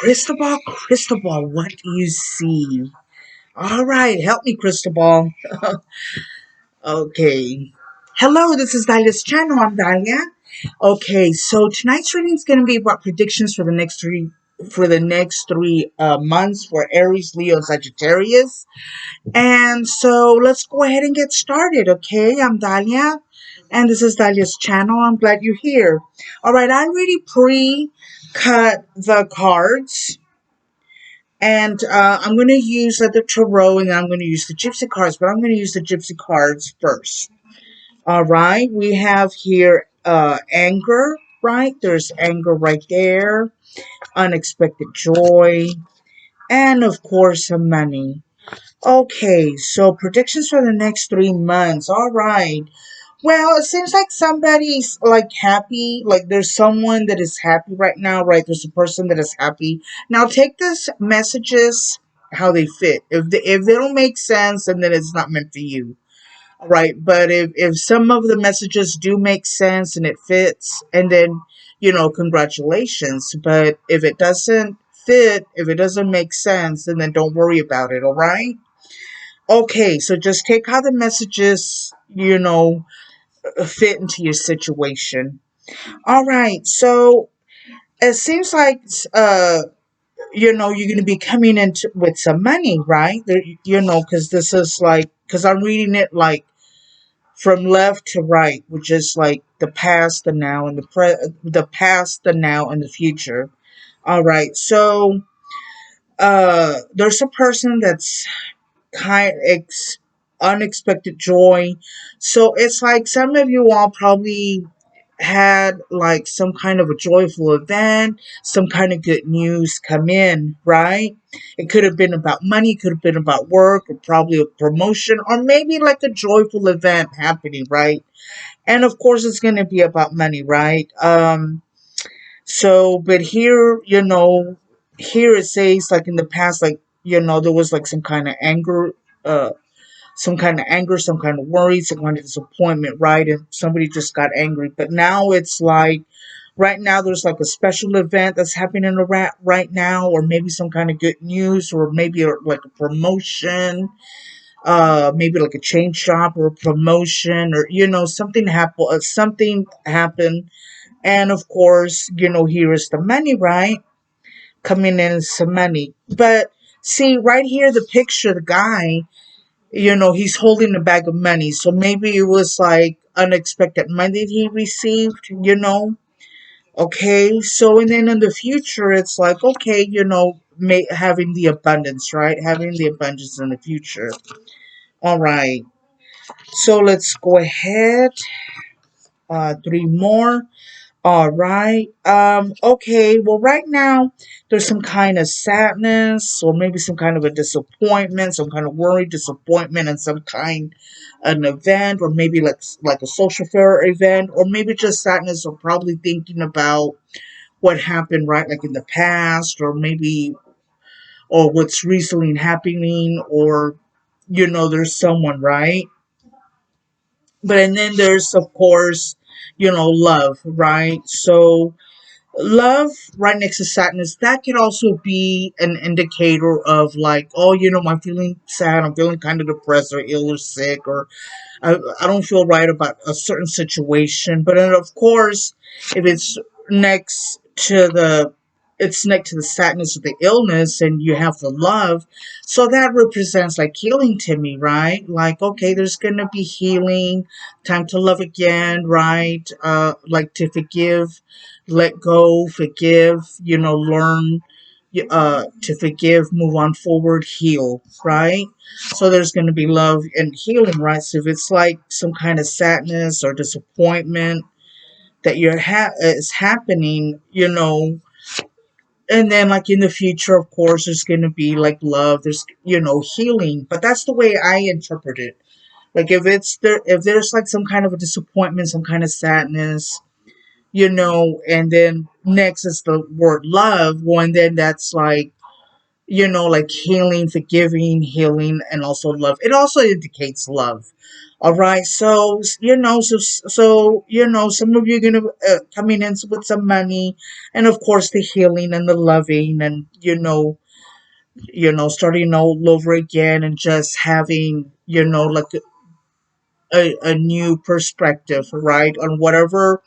Crystal ball, what do you see? All right, help me, crystal ball. Okay. Hello, this is Dalia's channel. I'm Dalia. Okay, so tonight's reading is going to be about predictions for the next three months for Aries, Leo, and Sagittarius. And so let's go ahead and get started. Okay, I'm Dalia, and this is Dalia's channel. I'm glad you're here. All right, I already pre-cut the cards. And I'm going to use the tarot, and I'm going to use the gypsy cards, but I'm going to use the gypsy cards first. All right, we have here anger, right? There's anger right there, unexpected joy, and of course, some money. Okay, so predictions for the next 3 months. All right. Well, it seems like somebody's like happy. Like there's someone that is happy right now, right? There's a person that is happy. Now take this messages how they fit. If they don't make sense, then it's not meant for you. All right. But if some of the messages do make sense and it fits, and then congratulations. But if it doesn't fit, if it doesn't make sense, then don't worry about it. All right. Okay. So just take how the messages fit into your situation. All right, so it seems like you're going to be coming into with some money, right? Because this is like because I'm reading it like from left to right, which is like the past, the now, and the past, the now, and the future. All right, so there's a person that's kind unexpected joy. So it's like some of you all probably had like some kind of a joyful event, some kind of good news come in, right? It could have been about money, could have been about work, or probably a promotion, or maybe like a joyful event happening, right? And of course, it's going to be about money, right? But here it says like in the past, like, there was like some kind of anger, some kind of worry, some kind of disappointment, right? And somebody just got angry. But now it's like, right now there's like a special event that's happening right now, or maybe some kind of good news, or maybe like a promotion, maybe like a change shop or a promotion, or something happened. And of course, here is the money, right? Coming in some money. But see, right here, the picture, the guy, he's holding a bag of money. So maybe it was like unexpected money that he received. Okay. So, and then in the future, it's like, okay, having the abundance, right? Having the abundance in the future. All right. So let's go ahead. Three more. All right. Okay. Well, right now there's some kind of sadness, or maybe some kind of a disappointment, some kind of worry, disappointment, and some kind an event, or maybe like a social fair event, or maybe just sadness, or probably thinking about what happened, right? Like in the past, or maybe or what's recently happening, or there's someone, right? But and then there's of course, love, right? So love right next to sadness, that could also be an indicator of like, oh, I'm feeling sad, I'm feeling kind of depressed or ill or sick, or I don't feel right about a certain situation. But then of course, if next to the it's next to the sadness of the illness, and you have the love, so that represents like healing to me, right? Like, okay, there's gonna be healing, time to love again, right? Like to forgive, let go, forgive, learn to forgive, move on forward, heal, right? So there's going to be love and healing, right? So if it's like some kind of sadness or disappointment that is happening, and then like in the future, of course, there's going to be like love, there's healing. But that's the way I interpret it. Like if there's like some kind of a disappointment, some kind of sadness, and then next is the word love, well, and then that's like, like healing, forgiving, healing, and also love. It also indicates love. All right, so some of you are gonna coming in with some money, and of course the healing and the loving, and starting all over again, and just having like a new perspective, right, on whatever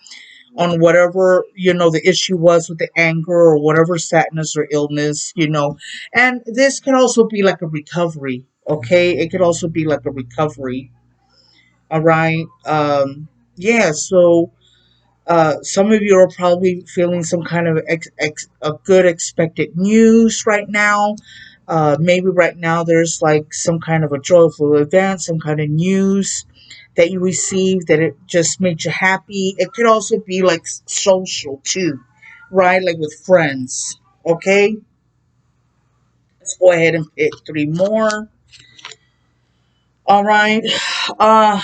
the issue was with the anger or whatever sadness or illness, and this can also be like a recovery. Okay, it could also be like a recovery. All right. Yeah, so some of you are probably feeling some kind of a good expected news right now. Maybe right now there's like some kind of a joyful event, some kind of news that you received that it just made you happy. It could also be like social too, right? Like with friends. Okay, let's go ahead and pick three more. All right. Uh,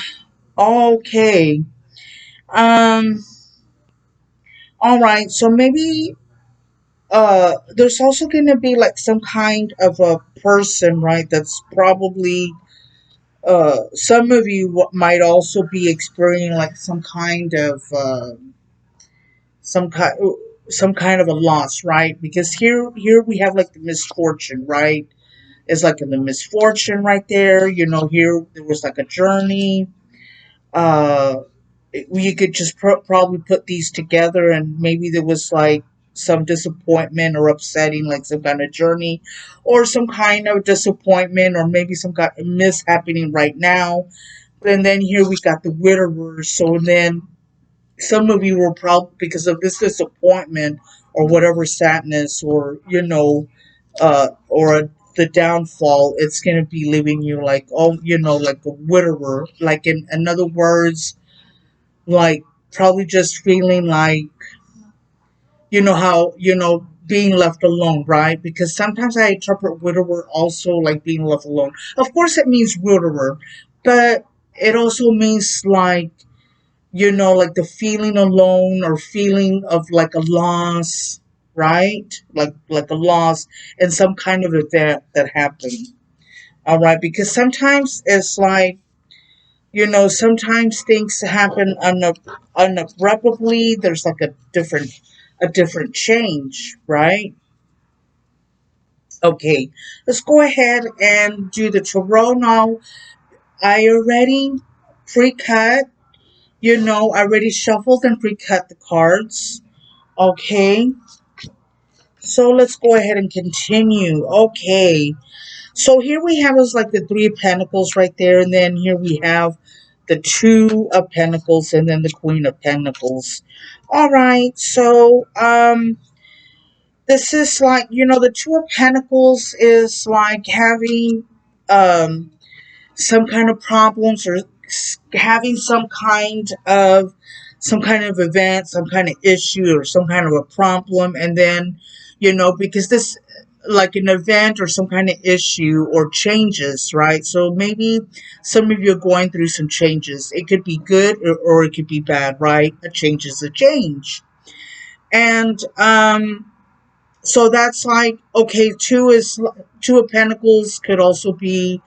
okay. Um, all right. So maybe there's also going to be like some kind of a person, right, that's probably some of you might also be experiencing like some kind some kind of a loss, right? Because here we have like the misfortune, right? It's like in the misfortune right there. Here there was like a journey. uh you could just probably put these together, and maybe there was like some disappointment or upsetting, like some kind of journey or some kind of disappointment, or maybe some kind of mishappening right now. And then here we got the widowers. So then some of you were probably, because of this disappointment or whatever sadness, or the downfall, it's going to be leaving you like, oh, like a widower, like in other words, like probably just feeling like, how being left alone, right? Because sometimes I interpret widower also like being left alone. Of course it means widower, but it also means like, like the feeling alone, or feeling of like a loss, right? Like a loss in some kind of event that happened. All right, because sometimes it's like, sometimes things happen unabruptly. There's like a different change, right? Okay, let's go ahead and do the tarot now. I already pre-cut, I already shuffled and pre-cut the cards. Okay, so let's go ahead and continue. Okay, so here we have is like the Three of Pentacles right there, and then here we have the Two of Pentacles, and then the Queen of Pentacles. All right, so this is like, the Two of Pentacles is like having um some kind of problems, or having some kind of event, some kind of issue, or some kind of a problem. And then, because this, like an event or some kind of issue or changes, right? So maybe some of you are going through some changes. It could be good, or it could be bad, right? A change is a change. And so that's like, okay, Two of Pentacles could also be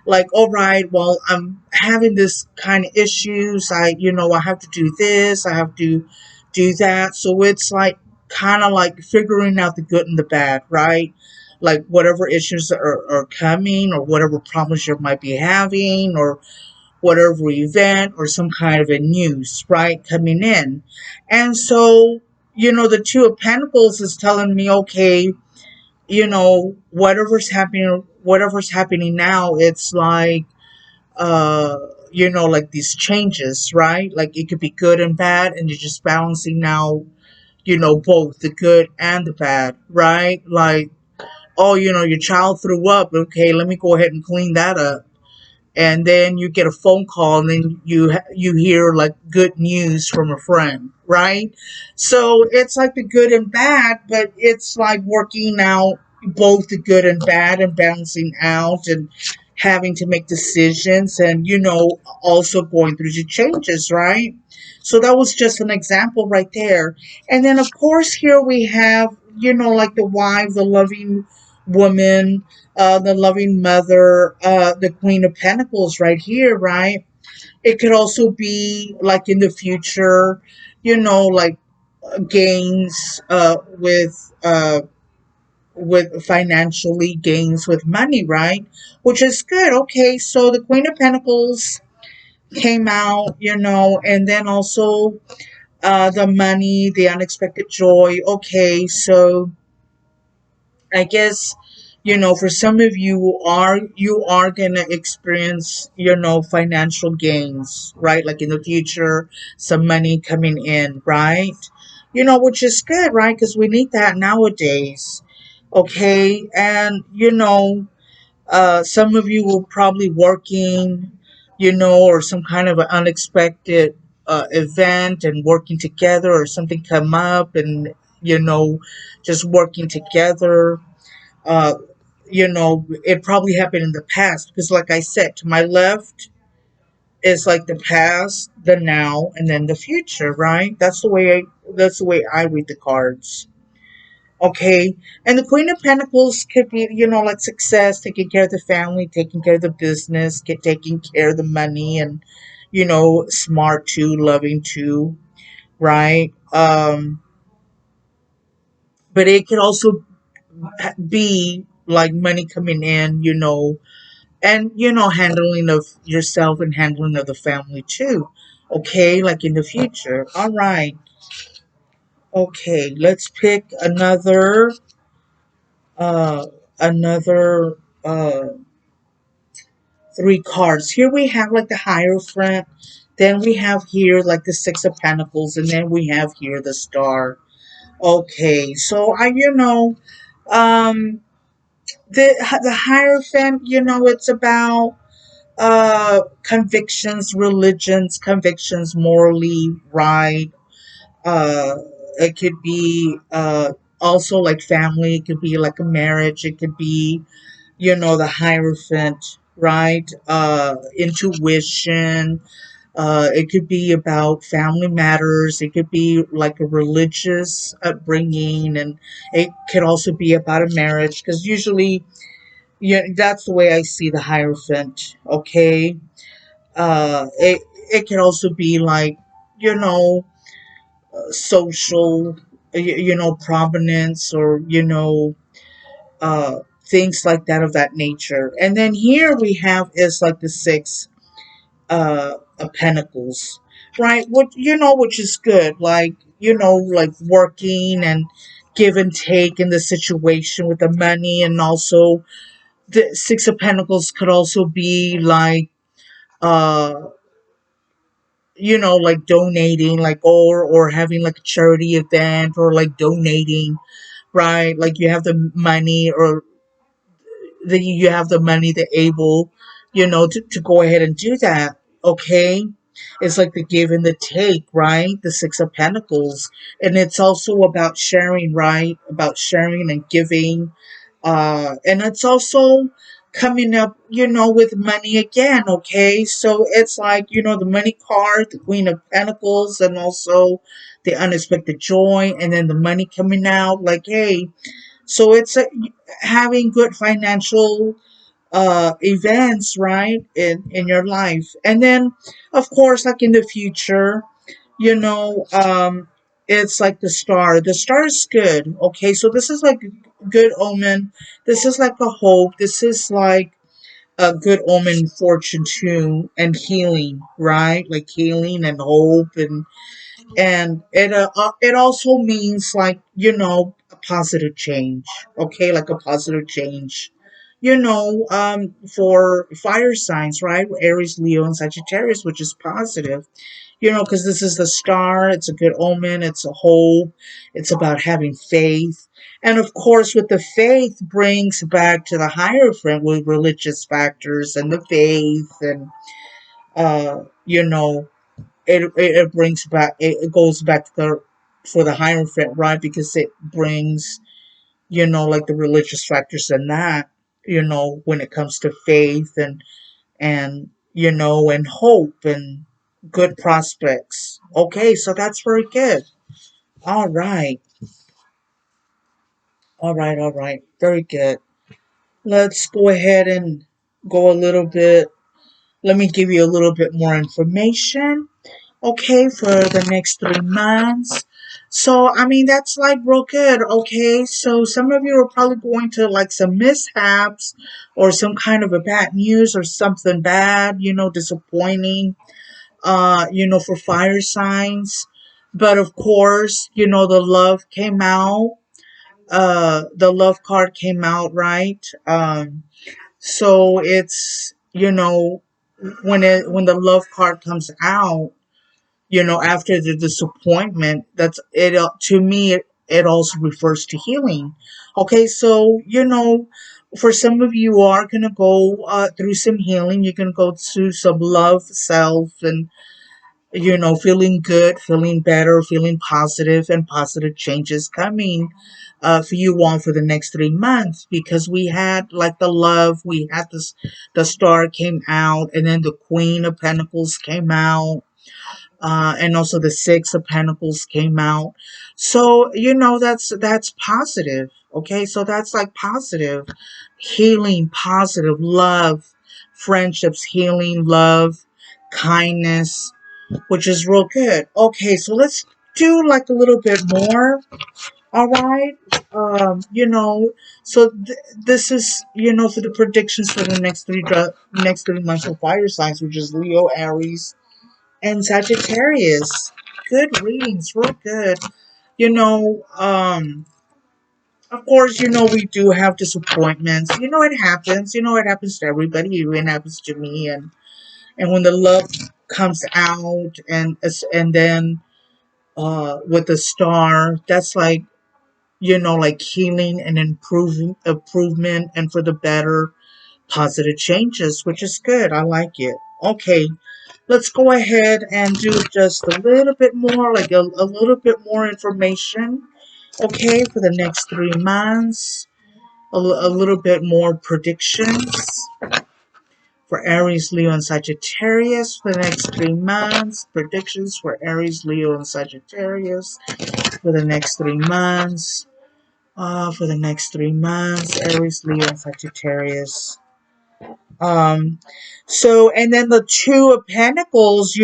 like, all right, well, I'm having this kind of issues. I have to do this, I have to do that. So it's like kind of like figuring out the good and the bad, right? Like whatever issues are coming, or whatever problems you might be having, or whatever event or some kind of a news, right, coming in. And so, the Two of Pentacles is telling me, okay, whatever's happening now, it's like, uh like these changes, right? Like it could be good and bad, and you're just balancing now, both the good and the bad, right? Like, oh, your child threw up. Okay, let me go ahead and clean that up. And then you get a phone call, and then you hear like good news from a friend, right? So it's like the good and bad, but it's like working out both the good and bad, and balancing out, and having to make decisions, and also going through the changes, right? So that was just an example right there. And then of course here we have, like the wife, the loving woman, the loving mother, the Queen of Pentacles right here, right? It could also be like in the future, like gains with financially gains with money, right? Which is good. Okay, so the Queen of Pentacles came out, and then also the money, the unexpected joy. Okay, so I guess for some of you are gonna experience financial gains, right? Like in the future, some money coming in, right? Which is good, right? Because we need that nowadays. Okay, and some of you will probably working, or some kind of an unexpected event and working together, or something come up and just working together. Uh, it probably happened in the past because, like I said, to my left is like the past, the now, and then the future. Right? That's the way I read the cards. Okay, and the Queen of Pentacles could be, like success, taking care of the family, taking care of the business, taking care of the money, and smart too, loving too, right? But it could also be like money coming in, and handling of yourself and handling of the family too. Okay, like in the future. All right. Okay, let's pick uh another uh three cards. Here we have like the Hierophant, then we have here like the Six of Pentacles, and then we have here the Star. Okay, so um the Hierophant, it's about convictions, religions, convictions, morally right. uh it could be also like family, it could be like a marriage, it could be the Hierophant, right? Intuition. It could be about family matters. It could be like a religious upbringing, and it could also be about a marriage. Because usually, yeah, that's the way I see the Hierophant. Okay, it can also be like you know social, prominence, or things like that of that nature. And then here we have is like the Six of Pentacles, right? Which is good. Like like working and give and take in the situation with the money, and also the Six of Pentacles could also be like uh like donating, like or having like a charity event, or like donating, right? Like you have the money, or then you have the money, the able, to go ahead and do that. Okay. It's like the give and the take, right? The Six of Pentacles. And it's also about sharing, right? About sharing and giving. And it's also coming up, with money again. Okay. So it's like, the money card, the Queen of Pentacles, and also the unexpected joy, and then the money coming out. Like, hey, so it's having good financial events, right, in your life. And then of course, like in the future, you know um it's like the star is good. Okay, so this is like a good omen. This is like a hope. This is like a good omen, fortune too, and healing, right? Like healing and hope, and it also means like a positive change. Okay, like a positive change, for fire signs, right? Aries, Leo, and Sagittarius, which is positive, because this is the star. It's a good omen, it's a hope, it's about having faith. And of course, with the faith brings back to the Hierophant with religious factors and the faith, and uh you know it brings back, it goes back to the for the Hierophant, right? Because it brings, like the religious factors in that, when it comes to faith, and hope and good prospects. Okay, so that's very good. All right. All right. Very good. Let's go ahead and go a little bit. Let me give you a little bit more information, okay, for the next 3 months. So, I mean, that's like real good, okay? So, some of you are probably going to like some mishaps or some kind of a bad news or something bad, disappointing, for fire signs. But of course, the love came out. The love card came out, right? So it's, when the love card comes out, after the disappointment, that's it. To me, it also refers to healing. Okay, so for some of you are gonna go through some healing. You're gonna go through some love, self, and feeling good, feeling better, feeling positive, and positive changes coming for you all for the next 3 months, because we had like the love, we had this, the star came out, and then the Queen of Pentacles came out, and also the Six of Pentacles came out. So that's positive. Okay, so that's like positive healing, positive love, friendships, healing, love, kindness, which is real good. Okay, so let's do like a little bit more. All right. So this is, for the predictions for the next 3 months of fire signs, which is Leo, Aries, and Sagittarius. Good readings, real good. You know, um, of course, we do have disappointments. It happens. It happens to everybody. It happens to me, and when the love comes out, and then with the star, that's like, like healing and improvement, and for the better, positive changes, which is good. I like it. Okay, let's go ahead and do just a little bit more, like a little bit more information, okay, for the next 3 months. A little bit more predictions for Aries, Leo, and Sagittarius for the next 3 months. Predictions for Aries, Leo, and Sagittarius for the next 3 months. For the next 3 months, Aries, Leo, and Sagittarius. Um, and then the Two of Pentacles,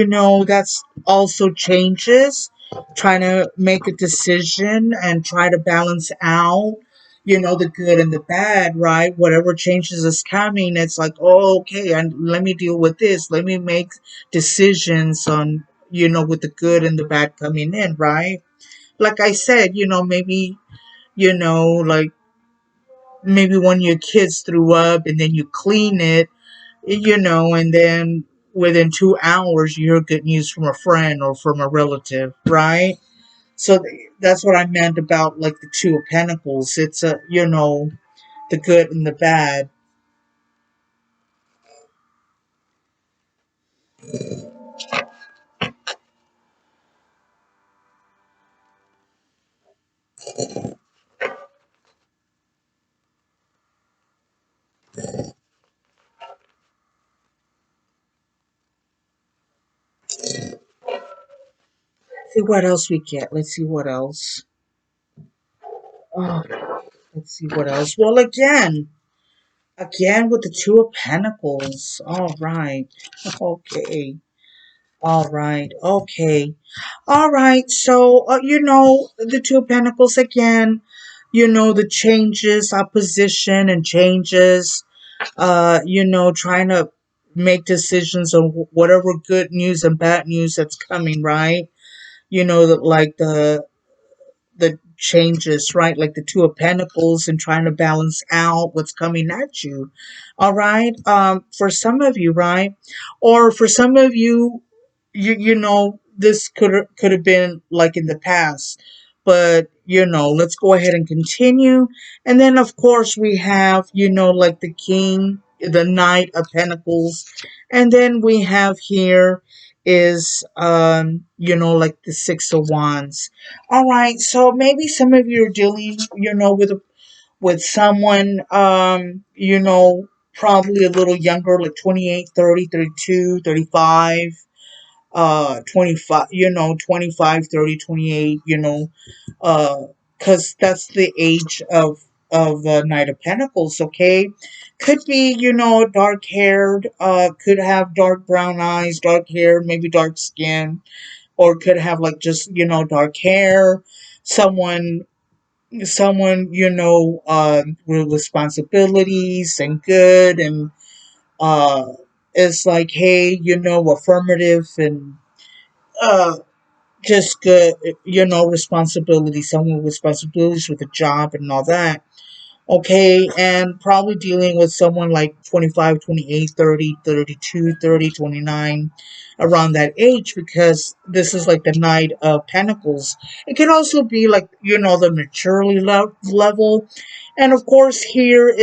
that's also changes, trying to make a decision and try to balance out, the good and the bad, right? Whatever changes is coming, it's like, oh, okay, and let me deal with this. Let me make decisions on, with the good and the bad coming in, right? Like I said, maybe, like maybe one of your kids threw up and then you clean it, and then within 2 hours you hear good news from a friend or from a relative, right? So that's what I meant about like the Two of Pentacles. It's the good and the bad. See what else we get. Let's see what else. Oh, let's see what else. Well, again with the Two of Pentacles. All right. Okay. All right. Okay. All right. So, the Two of Pentacles again, the changes, opposition and changes, trying to make decisions on whatever good news and bad news that's coming, right? Like the changes, right? Like the Two of Pentacles, and trying to balance out what's coming at you. All right. For some of you, right? Or for some of you, this could have been like in the past. But let's go ahead and continue. And then of course we have, like the King, the Knight of Pentacles. And then we have here is like the Six of Wands. All right, so maybe some of you are dealing, with someone, probably a little younger, like 28, 30, 32, 35, 25, 25, 30, 28, because that's the age the Knight of Pentacles, okay? Could be, dark haired, could have dark brown eyes, dark hair, maybe dark skin, or could have like just, dark hair. Someone, with responsibilities and good, and uh, it's like, hey, affirmative and uh, just good, responsibility, someone with responsibilities with a job and all that. Okay, and probably dealing with someone like 25, 28, 30, 32, 30, 29, around that age, because this is like the Knight of Pentacles. It can also be like, the maturity level. And of course, here,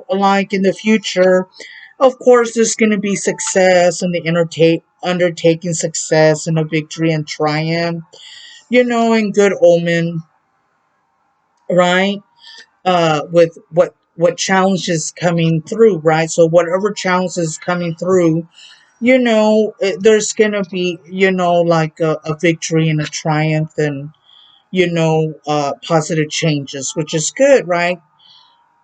like in the future, of course, there's going to be success and the undertaking success and a victory and triumph, and good omen, right? With what challenge is coming through, right? So whatever challenge is coming through, there's gonna be, like a victory and a triumph, and positive changes, which is good, right?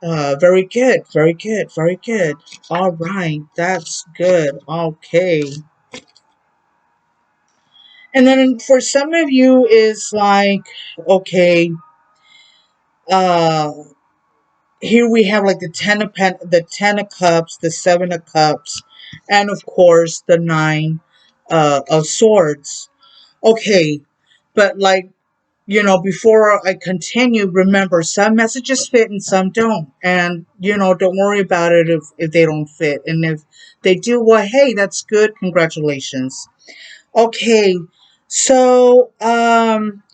Very good, very good, very good. All right, that's good. Okay. And then for some of you is like, okay, uh here we have like the 10 of cups, the 7 of cups, and of course the 9 of swords. Okay, but like, before I continue, remember, some messages fit and some don't, and don't worry about it if they don't fit, and if they do, well, hey, that's good, congratulations. Okay, so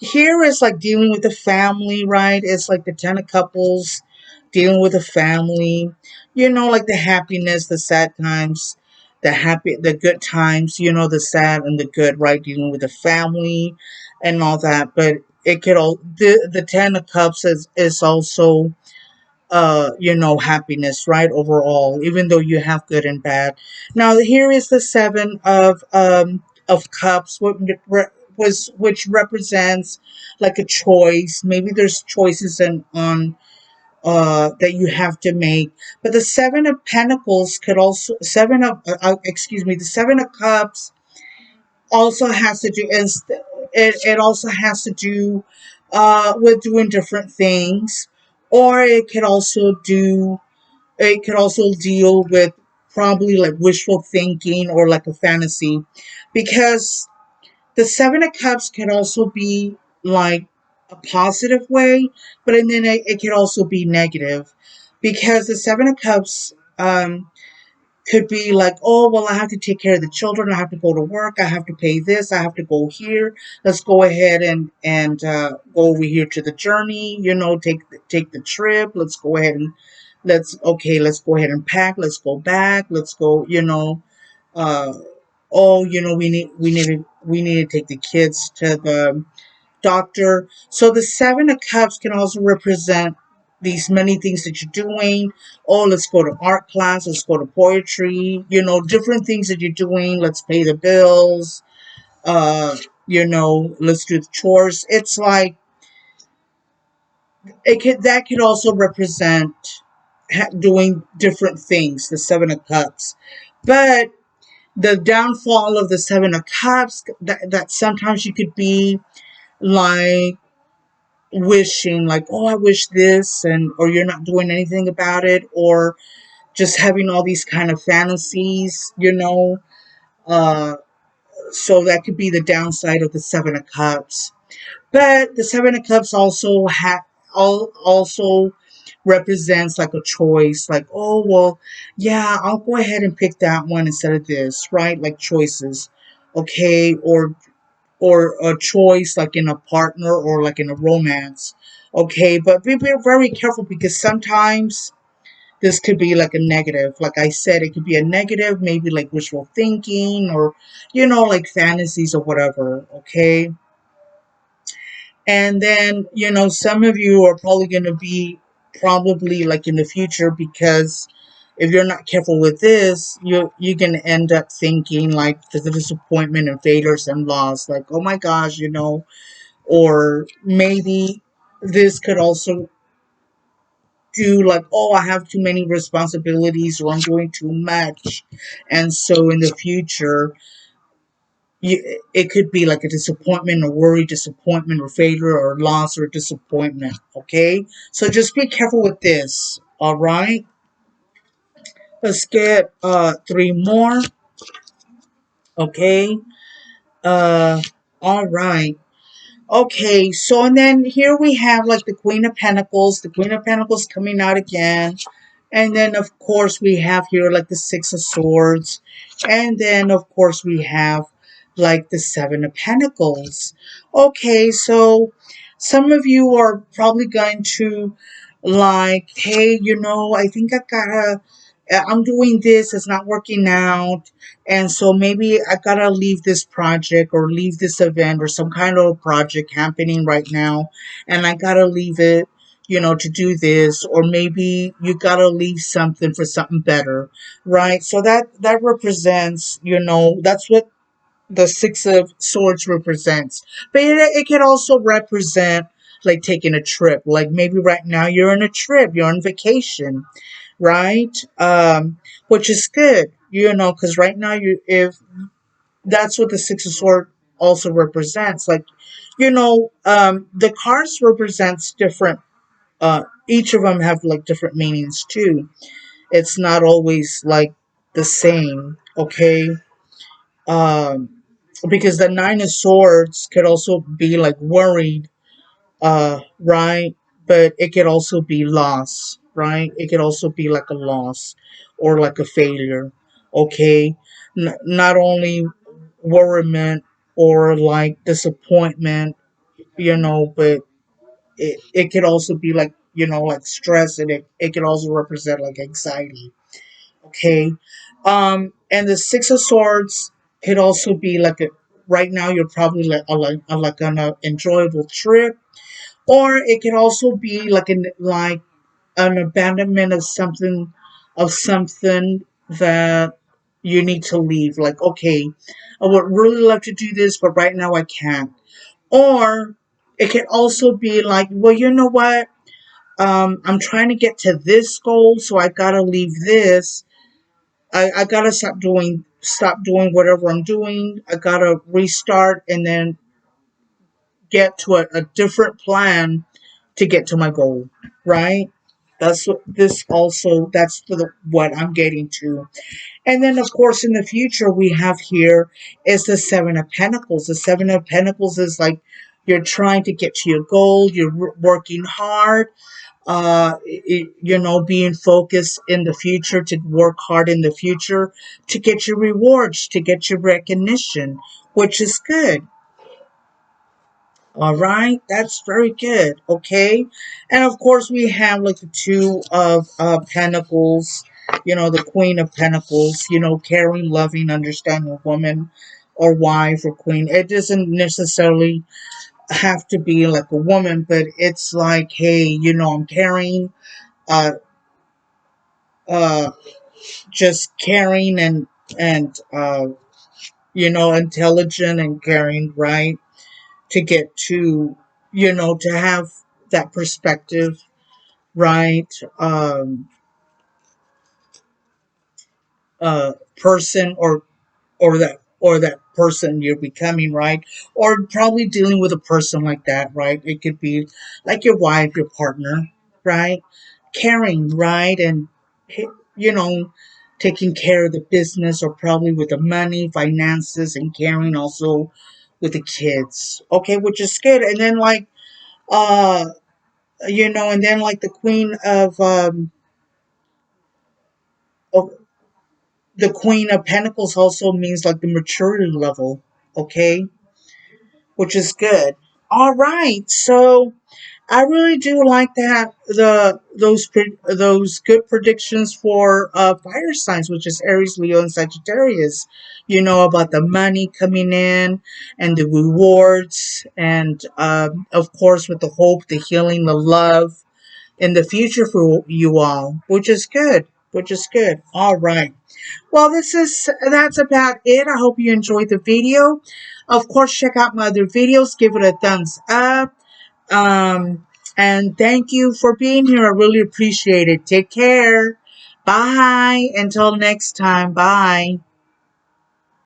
here is like dealing with the family, right? It's like the 10 of couples dealing with a family, like the happiness, the sad times, the good times, the sad and the good, right? Dealing with the family and all that. But it could all the 10 of cups is also happiness, right? Overall, even though you have good and bad. Now here is the 7 of cups, which represents like a choice. Maybe there's choices on that you have to make. But the 7 of pentacles could also the 7 of cups also has to do is it also has to do with doing different things, or it could also deal with probably like wishful thinking or like a fantasy, because the 7 of cups can also be like a positive way, but and then it can also be negative, because the 7 of cups could be like, oh, well, I have to take care of the children. I have to go to work. I have to pay this. I have to go here. Let's go ahead and go over here to the journey. Take the trip. Let's go ahead and let's go ahead and pack. Let's go back. Let's go. Uh, oh, we need to take the kids to the doctor. So the 7 of cups can also represent these many things that you're doing. Oh, let's go to art class, let's go to poetry, different things that you're doing. Let's pay the bills, let's do the chores. It's like that could also represent doing different things, the 7 of cups. But the downfall of the 7 of cups, that sometimes you could be like wishing, like, oh, I wish this, and or you're not doing anything about it, or just having all these kind of fantasies, uh so that could be the downside of the 7 of cups. But the 7 of cups also represents like a choice, like, oh, well, yeah, I'll go ahead and pick that one instead of this, right? Like choices. Okay, or a choice like in a partner or like in a romance. Okay, but be very careful, because sometimes this could be like a negative. Like I said, it could be a negative, maybe like wishful thinking, or like fantasies or whatever. Okay, and then some of you are probably going to be probably like in the future, because if you're not careful with this, you're gonna end up thinking like the disappointment and failures and loss, like, oh my gosh, or maybe this could also do like, oh, I have too many responsibilities or I'm doing too much. And so in the future, it could be like a disappointment or worry, disappointment or failure or loss or disappointment. Okay, so just be careful with this. All right, let's get three more. Okay, uh, all right. Okay, so and then here we have like the Queen of Pentacles. The Queen of Pentacles coming out again. And then, of course, we have here like the Six of Swords. And then, of course, we have like the Seven of Pentacles. Okay, so some of you are probably going to like, hey, I think I'm doing this, it's not working out. And so maybe I gotta leave this project or leave this event or some kind of project happening right now. And I gotta leave it to do this, or maybe you gotta leave something for something better, right? So that represents, that's what the Six of Swords represents. But it can also represent like taking a trip. Like maybe right now you're on a trip, you're on vacation, right? Which is good, because right now if that's what the Six of Swords also represents. Like, the cards represents different each of them have like different meanings too. It's not always like the same, okay? Um, because the Nine of Swords could also be like worried, right? But it could also be loss, right? It could also be like a loss or like a failure, okay? Not only worriment or like disappointment, but it could also be like like stress, and it could also represent like anxiety, okay. And the Six of Swords could also be like a right now you're probably like on an enjoyable trip, or it could also be like an abandonment of something that you need to leave. Like, okay, I would really love to do this, but right now I can't. Or it can also be like, well, you know what? I'm trying to get to this goal, so I gotta leave this. I gotta stop doing whatever I'm doing. I gotta restart and then get to a different plan to get to my goal, right? That's what this also, that's what I'm getting to. And then, of course, in the future, we have here is the Seven of Pentacles. The Seven of Pentacles is like you're trying to get to your goal, you're working hard, being focused in the future, to work hard in the future, to get your rewards, to get your recognition, which is good. All right, that's very good. Okay, and of course we have like the Two of Pentacles. The Queen of Pentacles. Caring, loving, understanding woman, or wife, or queen. It doesn't necessarily have to be like a woman, but it's like, hey, I'm caring, uh, uh, just caring and intelligent and caring, right? To get to have that perspective, right? Person or that person you're becoming, right? Or probably dealing with a person like that, right? It could be like your wife, your partner, right? Caring, right? And you know taking care of the business, or probably with the money, finances, and caring also with the kids, okay, which is good. And then like uh and then like the Queen of the Queen of Pentacles also means like the maturity level, okay, which is good. All right, so I really do like that those good predictions for fire signs, which is Aries, Leo, and Sagittarius. About the money coming in and the rewards, and of course with the hope, the healing, the love in the future for you all, which is good. Which is good. All right. Well, that's about it. I hope you enjoyed the video. Of course, check out my other videos. Give it a thumbs up. Um, And thank you for being here. I really appreciate it. Take care. Bye. Until next time. Bye.